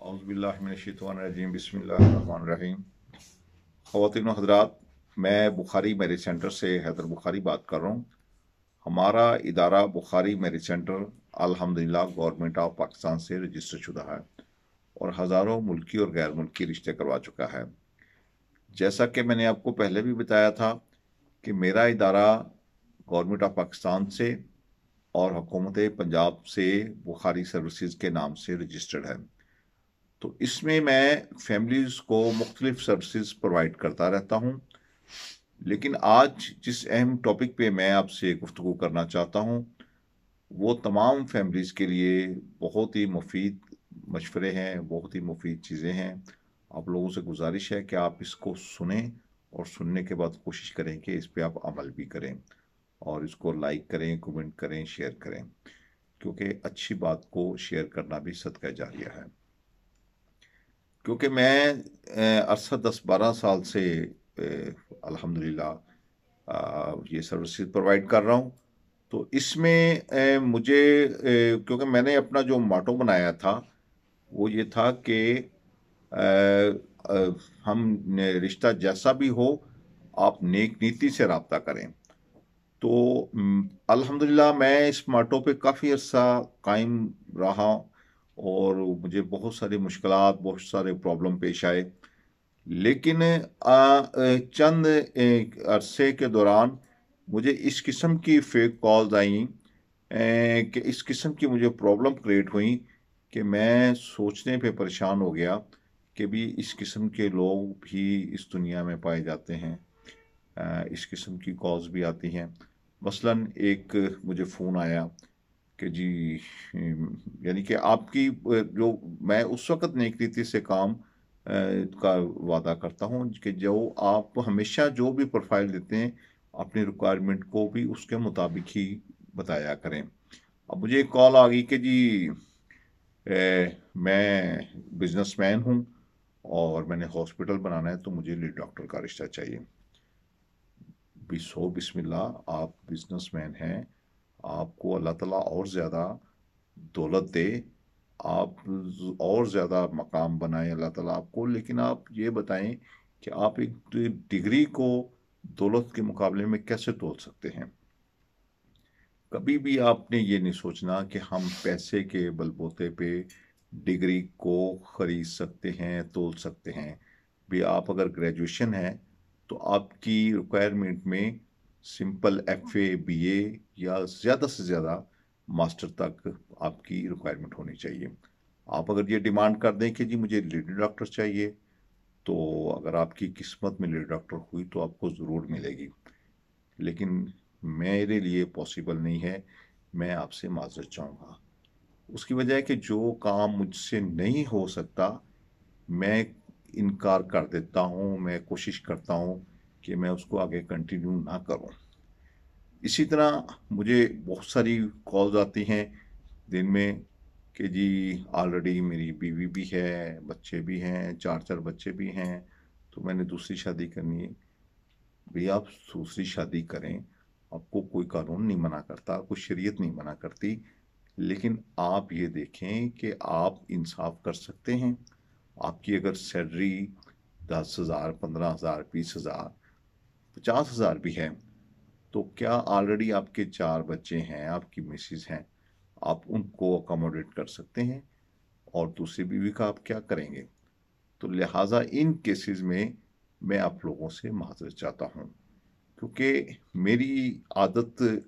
औज़ुबिल्लाहिमिनश्शैतानिर्रजीम बिस्मिल्लाहिर्रहमानिर्रहीम। ख़वातीन व हज़रात, मैं बुखारी मैरिज सेंटर से हैदर बुखारी बात कर रहा हूँ। हमारा इदारा बुखारी मैरिज सेंटर अल्हम्दुलिल्लाह गवर्नमेंट ऑफ पाकिस्तान से रजिस्टर शुदा है और हज़ारों मुल्की और गैर मुल्की रिश्ते करवा चुका है। जैसा कि मैंने आपको पहले भी बताया था कि मेरा इदारा गवर्नमेंट ऑफ पाकिस्तान से और हुकूमत पंजाब से बुखारी सर्विसेज के नाम से रजिस्टर्ड है। तो इसमें मैं फैमिलीज़ को मुख्तलिफ सर्विसेज प्रोवाइड करता रहता हूँ। लेकिन आज जिस अहम टॉपिक पे मैं आपसे गुफ्तगू करना चाहता हूँ वो तमाम फैमिलीज़ के लिए बहुत ही मुफीद मशवरे हैं, बहुत ही मुफीद चीज़ें हैं। आप लोगों से गुजारिश है कि आप इसको सुनें और सुनने के बाद कोशिश करें कि इस पे आप अमल भी करें और इसको लाइक करें, कमेंट करें, शेयर करें, क्योंकि अच्छी बात को शेयर करना भी सदका जारिया है। क्योंकि मैं अरसा 10-12 साल से अल्हम्दुलिल्लाह ये सर्विसेज प्रोवाइड कर रहा हूँ। तो इसमें मुझे क्योंकि मैंने अपना जो मोटो बनाया था वो ये था कि हम रिश्ता जैसा भी हो आप नेक नीति से रब्ता करें। तो अल्हम्दुलिल्लाह मैं इस मोटो पे काफ़ी अर्सा कायम रहा और मुझे बहुत सारी मुश्किलात, बहुत सारे प्रॉब्लम पेश आए। लेकिन चंद अरसे के दौरान मुझे इस किस्म की फेक कॉल्स आई कि इस किस्म की मुझे प्रॉब्लम क्रिएट हुई कि मैं सोचने पे परेशान हो गया कि भी इस किस्म के लोग भी इस दुनिया में पाए जाते हैं। इस किस्म की कॉल्स भी आती हैं। मसलन एक मुझे फ़ोन आया कि जी यानी कि आपकी जो मैं उस वक़्त नेक नीति से काम का वादा करता हूँ कि जो आप हमेशा जो भी प्रोफाइल देते हैं अपनी रिक्वायरमेंट को भी उसके मुताबिक ही बताया करें। अब मुझे एक कॉल आ गई कि जी मैं बिजनेसमैन हूँ और मैंने हॉस्पिटल बनाना है तो मुझे लीड डॉक्टर का रिश्ता चाहिए। बिस्मिल्लाह, आप बिजनेसमैन हैं, आपको अल्लाह ताला और ज़्यादा दौलत दे, आप और ज़्यादा मकाम बनाए अल्लाह ताला आपको। लेकिन आप ये बताएं कि आप एक डिग्री को दौलत के मुकाबले में कैसे तोल सकते हैं। कभी भी आपने ये नहीं सोचना कि हम पैसे के बलबूते पे डिग्री को खरीद सकते हैं, तोल सकते हैं। भी आप अगर ग्रेजुएशन है तो आपकी रिक्वायरमेंट में सिंपल एफए, बीए या ज़्यादा से ज़्यादा मास्टर तक आपकी रिक्वायरमेंट होनी चाहिए। आप अगर ये डिमांड कर दें कि जी मुझे लेडी डॉक्टर चाहिए, तो अगर आपकी किस्मत में लेडी डॉक्टर हुई तो आपको ज़रूर मिलेगी। लेकिन मेरे लिए पॉसिबल नहीं है, मैं आपसे माज़रत चाहूँगा। उसकी वजह है कि जो काम मुझसे नहीं हो सकता, मैं इनकार कर देता हूँ, मैं कोशिश करता हूँ कि मैं उसको आगे कंटिन्यू ना करूँ। इसी तरह मुझे बहुत सारी कॉल्स आती हैं दिन में कि जी ऑलरेडी मेरी बीवी भी है, बच्चे भी हैं, 4-4 बच्चे भी हैं, तो मैंने दूसरी शादी करनी है। भैया आप दूसरी शादी करें, आपको कोई कानून नहीं मना करता, कोई शरीयत नहीं मना करती। लेकिन आप ये देखें कि आप इंसाफ कर सकते हैं। आपकी अगर सैलरी 10,000, 15,000, 20,000, 50,000 भी है, तो क्या ऑलरेडी आपके 4 बच्चे हैं, आपकी मिसेज हैं, आप उनको अकोमोडेट कर सकते हैं और दूसरी बीवी का आप क्या करेंगे? तो लिहाजा इन केसेस में मैं आप लोगों से माजरत चाहता हूँ, क्योंकि मेरी आदत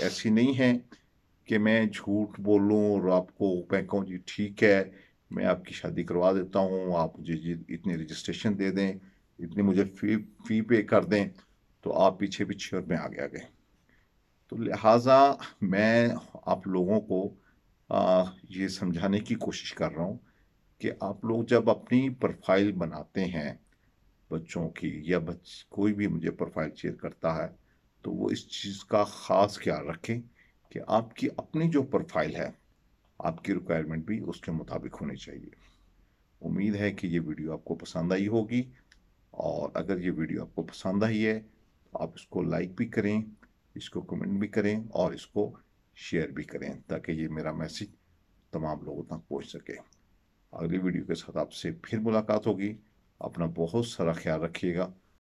ऐसी नहीं है कि मैं झूठ बोलूं और आपको मैं कहूँ जी ठीक है मैं आपकी शादी करवा देता हूँ, आप मुझे जी इतनी रजिस्ट्रेशन दे दें, इतनी मुझे फी पे कर दें, तो आप पीछे पीछे और मैं आगे आगे। तो लिहाजा मैं आप लोगों को ये समझाने की कोशिश कर रहा हूँ कि आप लोग जब अपनी प्रोफाइल बनाते हैं बच्चों की या कोई भी मुझे प्रोफाइल शेयर करता है, तो वो इस चीज़ का ख़ास ख्याल रखें कि आपकी अपनी जो प्रोफाइल है, आपकी रिक्वायरमेंट भी उसके मुताबिक होनी चाहिए। उम्मीद है कि ये वीडियो आपको पसंद आई होगी और अगर ये वीडियो आपको पसंद आई है तो आप इसको लाइक भी करें, इसको कमेंट भी करें और इसको शेयर भी करें ताकि ये मेरा मैसेज तमाम लोगों तक पहुंच सके। اگلی ویڈیو کے ساتھ آپ سے پھر ملاقات ہوگی. اپنا بہت سارا خیال رکھیے گا.